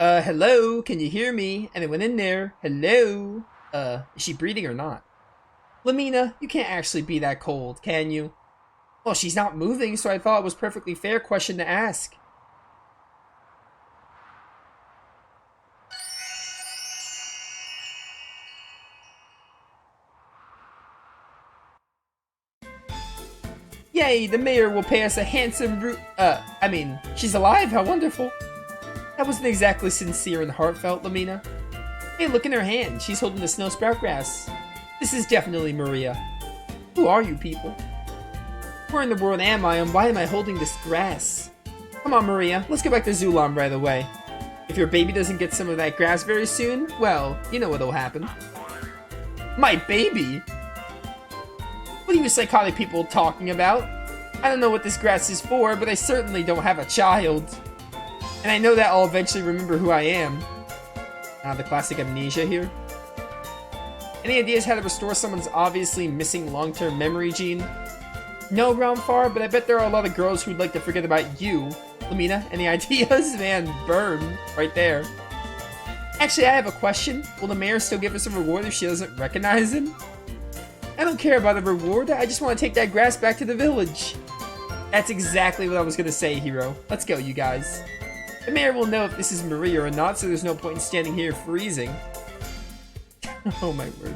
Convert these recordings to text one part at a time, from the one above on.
Hello? Can you hear me? Anyone in there? Hello? Is she breathing or not? Lamina, you can't actually be that cold, can you? Well, she's not moving, so I thought it was a perfectly fair question to ask. Yay, the mayor will pay us a handsome she's alive, how wonderful. That wasn't exactly sincere and heartfelt, Lamina. Hey, look in her hand, she's holding the snow sprout grass. This is definitely Maria. Who are you people? Where in the world am I, and why am I holding this grass? Come on, Maria, let's go back to Zulam right away. If your baby doesn't get some of that grass very soon, well, you know what'll happen. My baby? What are you psychotic people talking about? I don't know what this grass is for, but I certainly don't have a child. And I know that I'll eventually remember who I am. The classic amnesia here. Any ideas how to restore someone's obviously missing long-term memory gene? No, Roundfar, but I bet there are a lot of girls who'd like to forget about you. Lamina, any ideas? Man, burn. Right there. Actually, I have a question. Will the mayor still give us a reward if she doesn't recognize him? I don't care about a reward. I just want to take that grass back to the village. That's exactly what I was going to say, Hero. Let's go, you guys. The mayor will know if this is Maria or not, so there's no point in standing here freezing. Oh my word.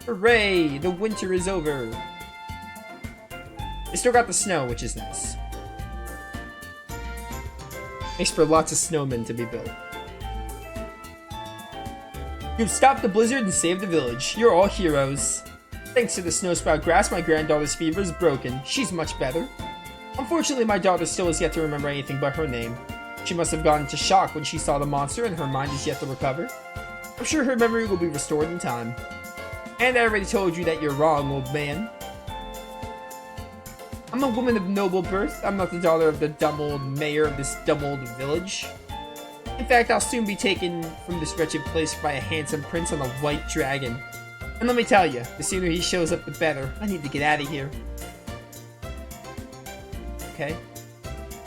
Hooray! The winter is over. They still got the snow, which is nice. Makes for lots of snowmen to be built. You've stopped the blizzard and saved the village. You're all heroes. Thanks to the snowsprout grass, my granddaughter's fever is broken. She's much better. Unfortunately, my daughter still has yet to remember anything but her name. She must have gone into shock when she saw the monster and her mind is yet to recover. I'm sure her memory will be restored in time. And I already told you that you're wrong, old man. I'm a woman of noble birth. I'm not the daughter of the dumb old mayor of this dumb old village. In fact, I'll soon be taken from this wretched place by a handsome prince on a white dragon. And let me tell you, the sooner he shows up, the better. I need to get out of here. Okay.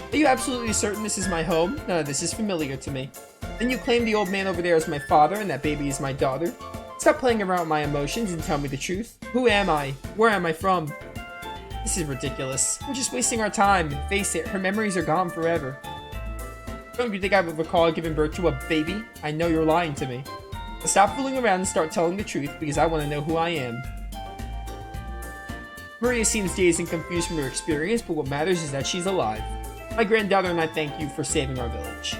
Are you absolutely certain this is my home? None of this is familiar to me. Then you claim the old man over there is my father and that baby is my daughter? Stop playing around with my emotions and tell me the truth. Who am I? Where am I from? This is ridiculous. We're just wasting our time. Face it, her memories are gone forever. Don't you think I would recall giving birth to a baby? I know you're lying to me. But stop fooling around and start telling the truth because I want to know who I am. Maria seems dazed and confused from her experience, but what matters is that she's alive. My granddaughter and I thank you for saving our village.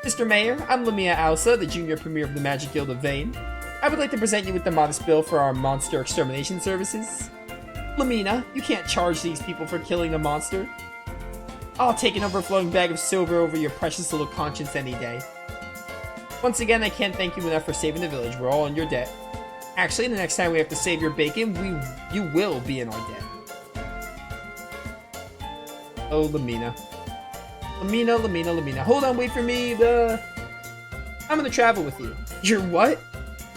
Mr. Mayor, I'm Lamia Alsa, the Junior Premier of the Magic Guild of Vane. I would like to present you with the modest bill for our monster extermination services. Lamina, you can't charge these people for killing the monster. I'll take an overflowing bag of silver over your precious little conscience any day. Once again, I can't thank you enough for saving the village. We're all in your debt. Actually, the next time we have to save your bacon, you will be in our debt. Oh, Lamina. Lamina. Hold on, wait for me. I'm gonna travel with you. You're what?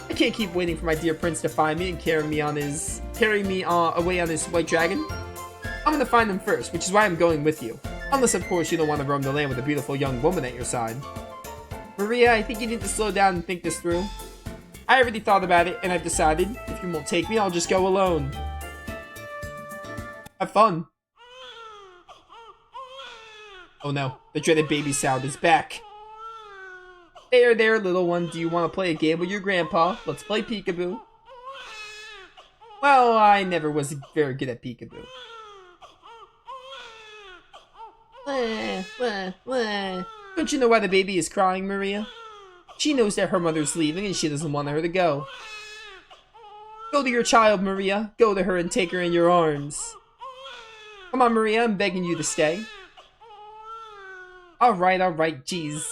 I can't keep waiting for my dear prince to find me and carry me away on his white dragon. I'm gonna find him first, which is why I'm going with you. Unless, of course, you don't want to roam the land with a beautiful young woman at your side. Maria, I think you need to slow down and think this through. I already thought about it, and I've decided, if you won't take me, I'll just go alone. Have fun. Oh no, the dreaded baby sound is back. There, little one, do you want to play a game with your grandpa? Let's play peekaboo. Well, I never was very good at peekaboo. Don't you know why the baby is crying, Maria? She knows that her mother's leaving and she doesn't want her to go. Go to your child, Maria. Go to her and take her in your arms. Come on, Maria, I'm begging you to stay. Alright, jeez.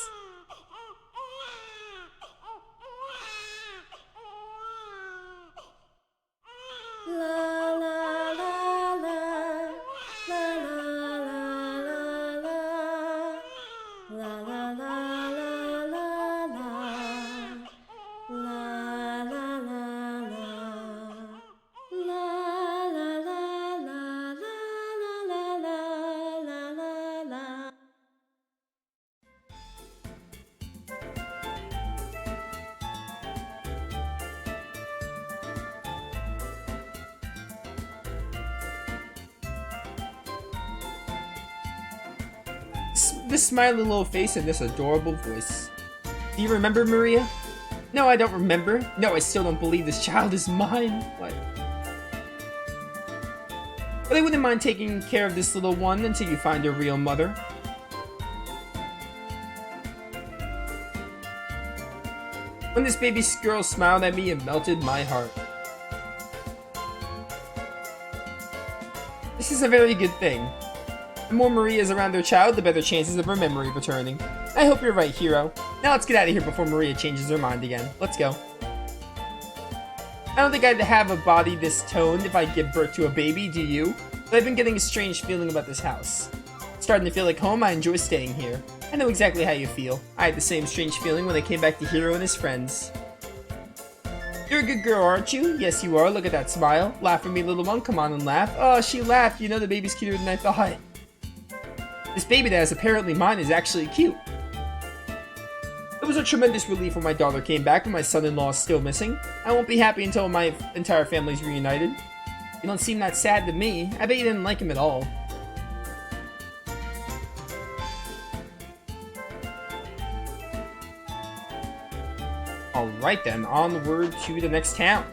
this smiley little face and this adorable voice. Do you remember Maria? No, I don't remember. No, I still don't believe this child is mine. What? But I wouldn't mind taking care of this little one until you find her real mother. When this baby girl smiled at me, it melted my heart. This is a very good thing. The more Maria is around their child, the better chances of her memory returning. I hope you're right, hero. Now let's get out of here before Maria changes her mind again. Let's go. I don't think I'd have a body this toned if I give birth to a baby, do you? But I've been getting a strange feeling about this house. Starting to feel like home, I enjoy staying here. I know exactly how you feel. I had the same strange feeling when I came back to Hero and his friends. You're a good girl, aren't you? Yes, you are. Look at that smile. Laugh at me, little one. Come on and laugh. Oh, she laughed. You know the baby's cuter than I thought. This baby that is apparently mine is actually cute. It was a tremendous relief when my daughter came back, but my son-in-law is still missing. I won't be happy until my entire family's reunited. You don't seem that sad to me. I bet you didn't like him at all. Alright then, onward to the next town.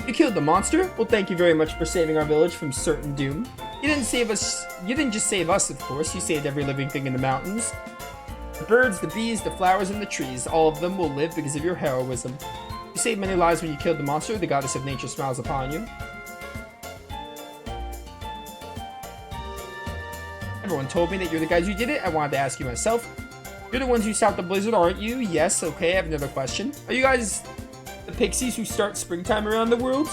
You killed the monster? Well, thank you very much for saving our village from certain doom. You didn't just save us, of course. You saved every living thing in the mountains. The birds, the bees, the flowers, and the trees. All of them will live because of your heroism. You saved many lives when you killed the monster. The goddess of nature smiles upon you. Everyone told me that you're the guys who did it. I wanted to ask you myself. You're the ones who stopped the blizzard, aren't you? Yes, okay, I have another question. Are you guys the pixies who start springtime around the world?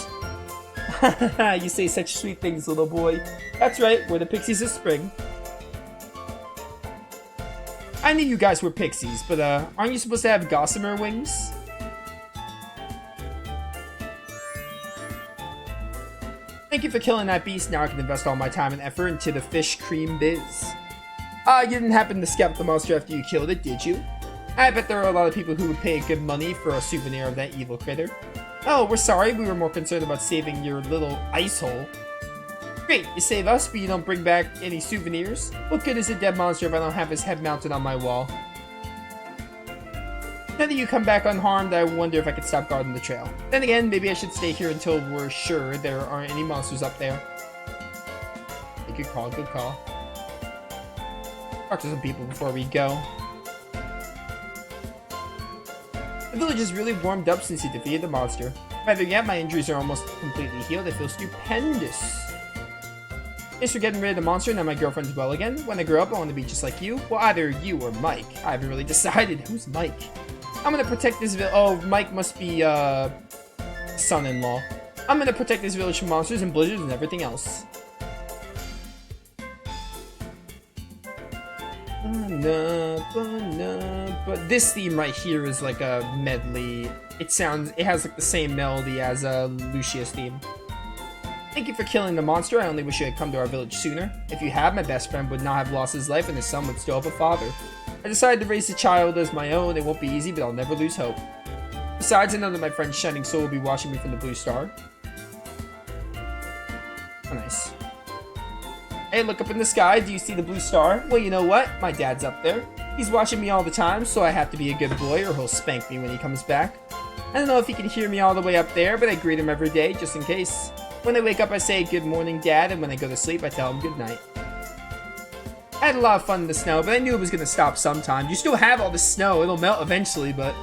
You say such sweet things, little boy. That's right, we're the pixies of spring. I knew you guys were pixies, but aren't you supposed to have gossamer wings? Thank you for killing that beast. Now I can invest all my time and effort into the fish cream biz. You didn't happen to scalp the monster after you killed it, did you? I bet there are a lot of people who would pay good money for a souvenir of that evil critter. Oh, we're sorry. We were more concerned about saving your little ice hole. Great, you save us, but you don't bring back any souvenirs? What good is a dead monster if I don't have his head mounted on my wall? Now that you come back unharmed, I wonder if I could stop guarding the trail. Then again, maybe I should stay here until we're sure there aren't any monsters up there. Hey, good call, good call. Talk to some people before we go. The village has really warmed up since you defeated the monster. Better yet, my injuries are almost completely healed. I feel stupendous. Thanks for getting rid of the monster. Now my girlfriend's well again. When I grow up, I want to be just like you. Well, either you or Mike. I haven't really decided. Who's Mike? I'm gonna protect this village. Oh, Mike must be, son-in-law. I'm gonna protect this village from monsters and blizzards and everything else. But this theme right here is like a medley. It has like the same melody as Lucia's theme. Thank you for killing the monster. I only wish you had come to our village sooner. If you had, my best friend would not have lost his life and his son would still have a father. I decided to raise the child as my own. It won't be easy, but I'll never lose hope. Besides, I know that my friend Shining Soul will be watching me from the blue star. Oh, nice. Hey, look up in the sky. Do you see the blue star? Well, you know what? My dad's up there. He's watching me all the time, so I have to be a good boy or he'll spank me when he comes back. I don't know if he can hear me all the way up there, but I greet him every day, just in case. When I wake up, I say, "Good morning, Dad," and when I go to sleep, I tell him good night. I had a lot of fun in the snow, but I knew it was going to stop sometime. You still have all the snow. It'll melt eventually, but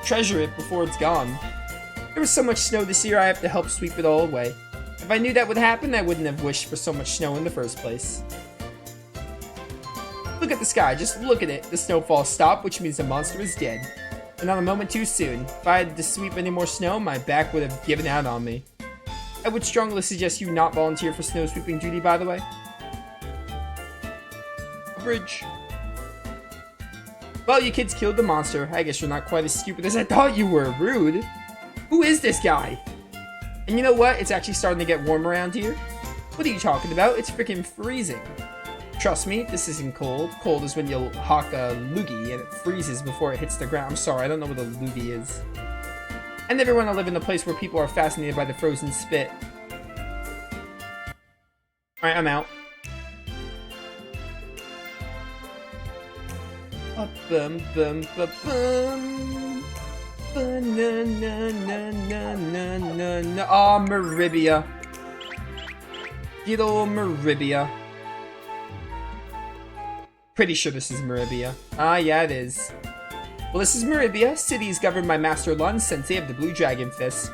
treasure it before it's gone. There was so much snow this year, I have to help sweep it all away. If I knew that would happen, I wouldn't have wished for so much snow in the first place. Look at the sky. Just look at it. The snowfall stopped, which means the monster is dead. And not a moment too soon. If I had to sweep any more snow, my back would have given out on me. I would strongly suggest you not volunteer for snow sweeping duty, by the way. Bridge. Well, you kids killed the monster. I guess you're not quite as stupid as I thought you were. Rude. Who is this guy? And you know what? It's actually starting to get warm around here. What are you talking about? It's freaking freezing. Trust me, this isn't cold. Cold is when you hawk a loogie and it freezes before it hits the ground. I'm sorry, I don't know what a loogie is. I never want to live in a place where people are fascinated by the frozen spit. Alright, I'm out. Bum bum bum bum. Na na na na na na na. Oh, Meribia. Good old Meribia. Pretty sure this is Meribia. Ah, yeah, it is. Well, this is Meribia. City is governed by Master Lund, Sensei of the Blue Dragon Fist.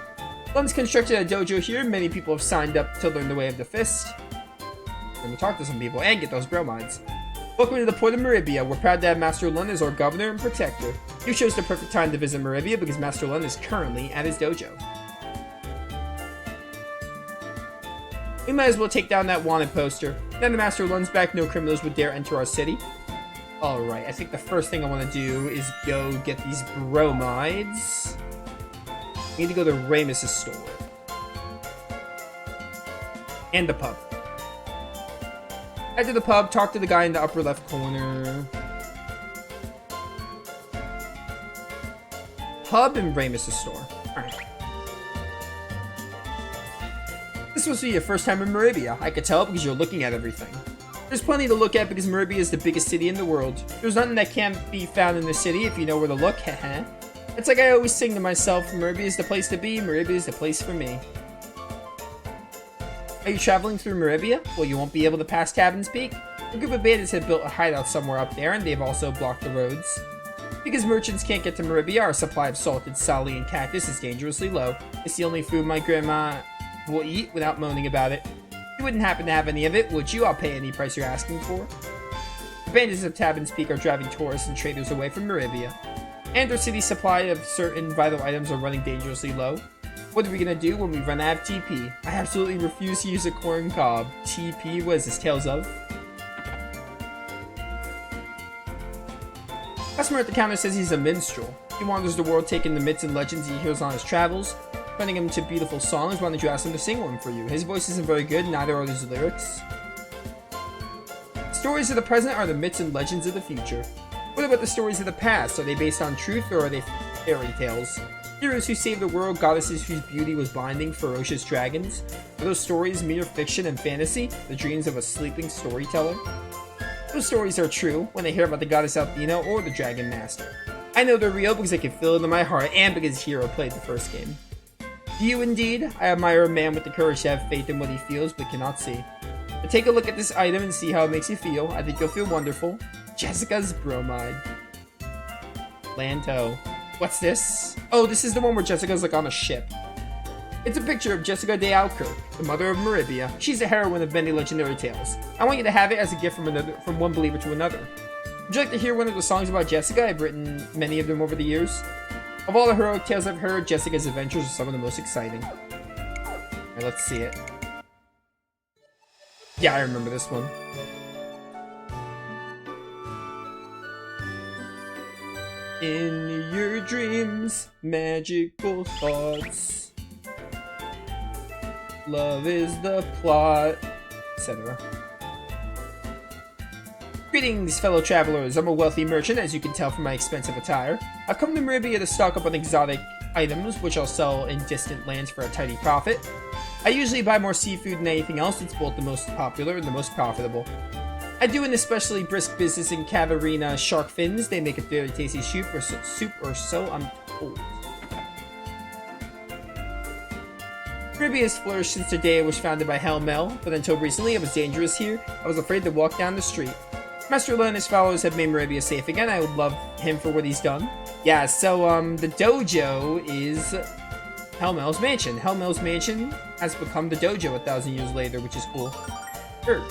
Lund's constructed a dojo here. Many people have signed up to learn the way of the fist. We're gonna talk to some people and get those bromides. Welcome to the port of Meribia. We're proud to have Master Lund as our governor and protector. You chose the perfect time to visit Meribia because Master Lund is currently at his dojo. We might as well take down that wanted poster. Now that Master Lund's back, no criminals would dare enter our city. Alright, I think the first thing I want to do is go get these bromides. We need to go to Ramus's store. And the pub. Head to the pub, talk to the guy in the upper left corner. Pub and Ramus's store. Alright. This must be your first time in Meribia. I could tell because you're looking at everything. There's plenty to look at because Meribia is the biggest city in the world. There's nothing that can't be found in the city if you know where to look, haha. It's like I always sing to myself, Meribia is the place to be, Meribia is the place for me. Are you traveling through Meribia? Well, you won't be able to pass Cabin's Peak. A group of bandits have built a hideout somewhere up there, and they've also blocked the roads. Because merchants can't get to Meribia, our supply of salted sali and cactus is dangerously low. It's the only food my grandma will eat without moaning about it. You wouldn't happen to have any of it, would you? I'll pay any price you're asking for. The bandits of Cabin's Peak are driving tourists and traders away from Meribia. And our city's supply of certain vital items are running dangerously low. What are we gonna do when we run out of TP? I absolutely refuse to use a corn cob. TP? What is this, Tales of? Customer at the counter says he's a minstrel. He wanders the world taking the myths and legends he hears on his travels, turning them to beautiful songs. Why don't you ask him to sing one for you? His voice isn't very good, neither are his lyrics. Stories of the present are the myths and legends of the future. What about the stories of the past? Are they based on truth or are they fairy tales? Heroes who saved the world, goddesses whose beauty was blinding, ferocious dragons? Are those stories mere fiction and fantasy? The dreams of a sleeping storyteller? Those stories are true when I hear about the goddess Althena or the dragon master. I know they're real because I can feel it in my heart and because Hero played the first game. Do you indeed? I admire a man with the courage to have faith in what he feels but cannot see. But take a look at this item and see how it makes you feel. I think you'll feel wonderful. Jessica's bromide. Lanto. What's this? Oh, this is the one where Jessica's like on a ship. It's a picture of Jessica de Alkirk, the mother of Meribia. She's a heroine of many legendary tales. I want you to have it as a gift from one believer to another. Would you like to hear one of the songs about Jessica? I've written many of them over the years. Of all the heroic tales I've heard, Jessica's adventures are some of the most exciting. Alright, let's see it. Yeah, I remember this one. In your dreams, magical thoughts. Love is the plot, etc. Greetings, fellow travelers. I'm a wealthy merchant, as you can tell from my expensive attire. I've come to Meribia to stock up on exotic items, which I'll sell in distant lands for a tidy profit. I usually buy more seafood than anything else. It's both the most popular and the most profitable. I do an especially brisk business in Catarina shark fins. They make a very tasty soup or so I'm told. Meribia has flourished since the day it was founded by Helmel, but until recently it was dangerous here. I was afraid to walk down the street. Master Lund and his followers have made Meribia safe again. I would love him for what he's done. Yeah, so the dojo is Helmel's mansion. Helmel's mansion has become the dojo 1,000 years later, which is cool. Sure.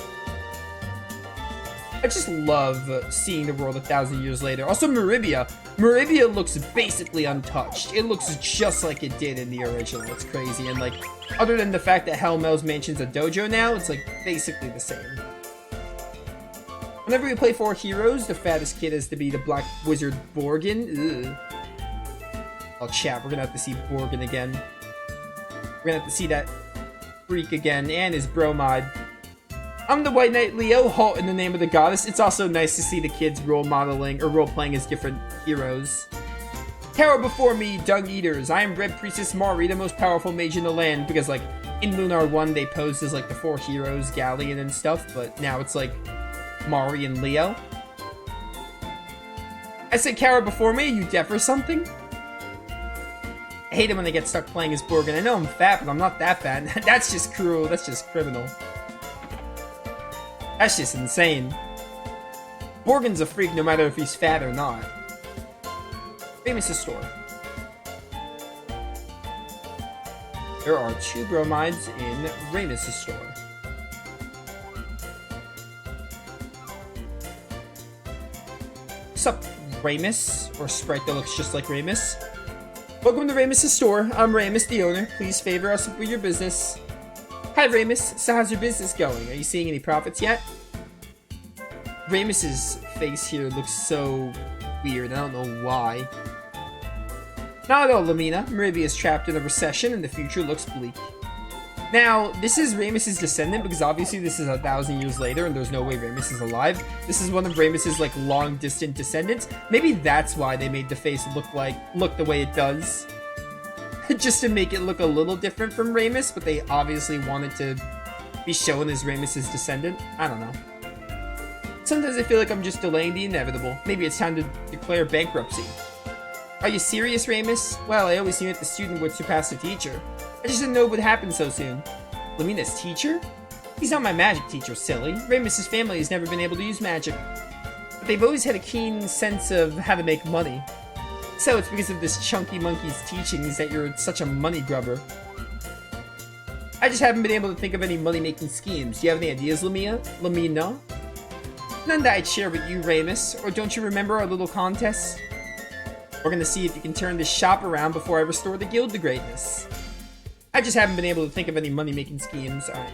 I just love seeing the world 1,000 years later. Also, Meribia. Meribia looks basically untouched. It looks just like it did in the original. It's crazy. And, like, other than the fact that Helmel's mansion's a dojo now, it's, like, basically the same. Whenever we play 4 heroes, the fattest kid is to be the Black Wizard Borgin. Ugh. Oh, chat, we're gonna have to see Borgin again. We're gonna have to see that freak again, and his bromide. I'm the White Knight Leo, halt in the name of the goddess. It's also nice to see the kids role-playing as different heroes. Cower before me, dung eaters. I am Red Priestess Mari, the most powerful mage in the land, because, like, In Lunar 1, they posed as like the 4 heroes, Galleon and stuff, but now it's like Mari and Leo. I said Kara before me, you deaf or something? I hate it when they get stuck playing as Borgin. I know I'm fat, but I'm not that fat. That's just cruel. That's just criminal. That's just insane. Borgin's a freak no matter if he's fat or not. Famous store. There are 2 bromides in Remus' store. What's up, Remus? Or Sprite that looks just like Remus. Welcome to Remus' store. I'm Remus, the owner. Please favor us with your business. Hi, Remus. So how's your business going? Are you seeing any profits yet? Remus's face here looks so weird. I don't know why. Not at all, Lamina. Meribia is trapped in a recession and the future looks bleak. Now, this is Remus's descendant because obviously this is 1,000 years later and there's no way Remus is alive. This is one of Remus's like long distant descendants. Maybe that's why they made the face look the way it does. Just to make it look a little different from Remus, but they obviously wanted to be shown as Remus's descendant. I don't know. Sometimes I feel like I'm just delaying the inevitable. Maybe it's time to declare bankruptcy. Are you serious, Remus? Well, I always knew that the student would surpass the teacher. I just didn't know it would happen so soon. Lamina's teacher? He's not my magic teacher, silly. Remus's family has never been able to use magic. But they've always had a keen sense of how to make money. So it's because of this chunky monkey's teachings that you're such a money grubber. I just haven't been able to think of any money-making schemes. Do you have any ideas, Lamina? None that I'd share with you, Remus. Or don't you remember our little contest? We're gonna see if you can turn this shop around before I restore the guild to greatness. I just haven't been able to think of any money-making schemes. Alright,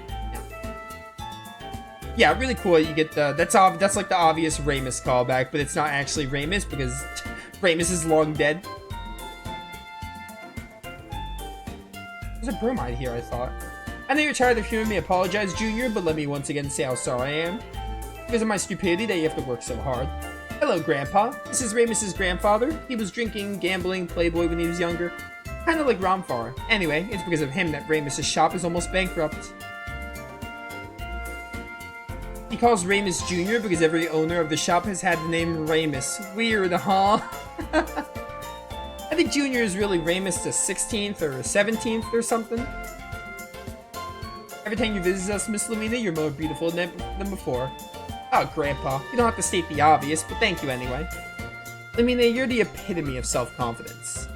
yeah, really cool. You get the that's like the obvious Remus callback, but it's not actually Remus because Remus is long dead. There's a bromide here, I thought. I know you're tired of hearing me apologize, Junior, but let me once again say how sorry I am. Because of my stupidity that you have to work so hard. Hello, Grandpa. This is Remus's grandfather. He was drinking, gambling, playboy when he was younger. Kind of like Ramfar. Anyway, it's because of him that Remus's shop is almost bankrupt. He calls Remus Jr. because every owner of the shop has had the name Remus. Weird, huh? I think Junior is really Remus the 16th or 17th or something. Every time you visit us, Miss Lamina, you're more beautiful than before. Oh, Grandpa, you don't have to state the obvious, but thank you anyway. Lamina, you're the epitome of self-confidence.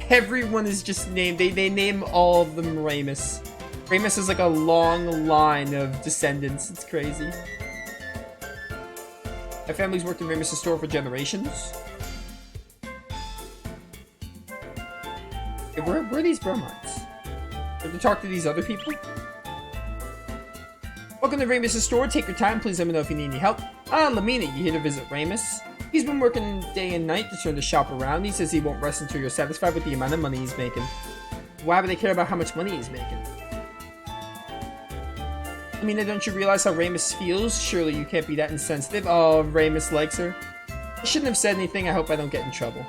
Everyone is just named, they name all of them Remus. Remus is like a long line of descendants, it's crazy. My family's worked in Remus' store for generations. Okay, where are these bromides? Have to talk to these other people? Welcome to Remus' store. Take your time. Please let me know if you need any help. Lamina, you here to visit Remus? He's been working day and night to turn the shop around. He says he won't rest until you're satisfied with the amount of money he's making. Why would they care about how much money he's making? Lamina, don't you realize how Remus feels? Surely you can't be that insensitive. Oh, Remus likes her. I shouldn't have said anything. I hope I don't get in trouble.